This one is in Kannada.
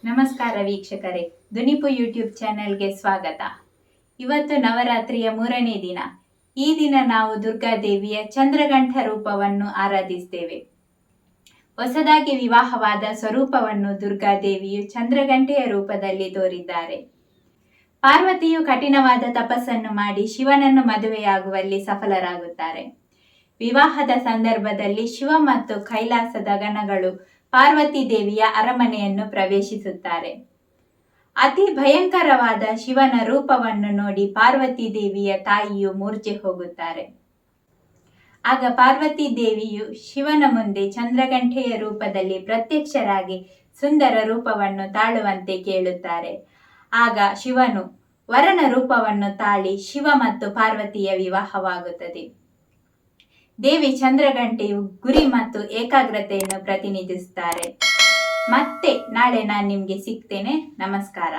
ನಮಸ್ಕಾರ ವೀಕ್ಷಕರೇ, ದುನಿಪು ಯೂಟ್ಯೂಬ್ ಚಾನೆಲ್ಗೆ ಸ್ವಾಗತ. ಇವತ್ತು ನವರಾತ್ರಿಯ 3ನೇ ದಿನ. ಈ ದಿನ ನಾವು ದುರ್ಗಾದೇವಿಯ ಚಂದ್ರಘಂಟ ರೂಪವನ್ನು ಆರಾಧಿಸ್ತೇವೆ. ಹೊಸದಾಗಿ ವಿವಾಹವಾದ ಸ್ವರೂಪವನ್ನು ದುರ್ಗಾದೇವಿಯು ಚಂದ್ರಘಂಟೆಯ ರೂಪದಲ್ಲಿ ತೋರಿದ್ದಾರೆ. ಪಾರ್ವತಿಯು ಕಠಿಣವಾದ ತಪಸ್ಸನ್ನು ಮಾಡಿ ಶಿವನನ್ನು ಮದುವೆಯಾಗುವಲ್ಲಿ ಸಫಲರಾಗುತ್ತಾರೆ. ವಿವಾಹದ ಸಂದರ್ಭದಲ್ಲಿ ಶಿವ ಮತ್ತು ಕೈಲಾಸದ ಗಣಗಳು ಪಾರ್ವತಿ ದೇವಿಯ ಅರಮನೆಯನ್ನು ಪ್ರವೇಶಿಸುತ್ತಾರೆ. ಅತಿ ಭಯಂಕರವಾದ ಶಿವನ ರೂಪವನ್ನು ನೋಡಿ ಪಾರ್ವತಿ ದೇವಿಯ ತಾಯಿಯು ಮೂರ್ಛೆ ಹೋಗುತ್ತಾರೆ. ಆಗ ಪಾರ್ವತಿ ದೇವಿಯು ಶಿವನ ಮುಂದೆ ಚಂದ್ರಘಂಟೆಯ ರೂಪದಲ್ಲಿ ಪ್ರತ್ಯಕ್ಷರಾಗಿ ಸುಂದರ ರೂಪವನ್ನು ತಾಳುವಂತೆ ಕೇಳುತ್ತಾರೆ. ಆಗ ಶಿವನು ವರನ ರೂಪವನ್ನು ತಾಳಿ ಶಿವ ಮತ್ತು ಪಾರ್ವತಿಯ ವಿವಾಹವಾಗುತ್ತದೆ. ದೇವಿ ಚಂದ್ರಘಂಟೆಯು ಗುರಿ ಮತ್ತು ಏಕಾಗ್ರತೆಯನ್ನು ಪ್ರತಿನಿಧಿಸುತ್ತಾರೆ. ಮತ್ತೆ ನಾಳೆ ನಾನು ನಿಮಗೆ ಸಿಗ್ತೇನೆ. ನಮಸ್ಕಾರ.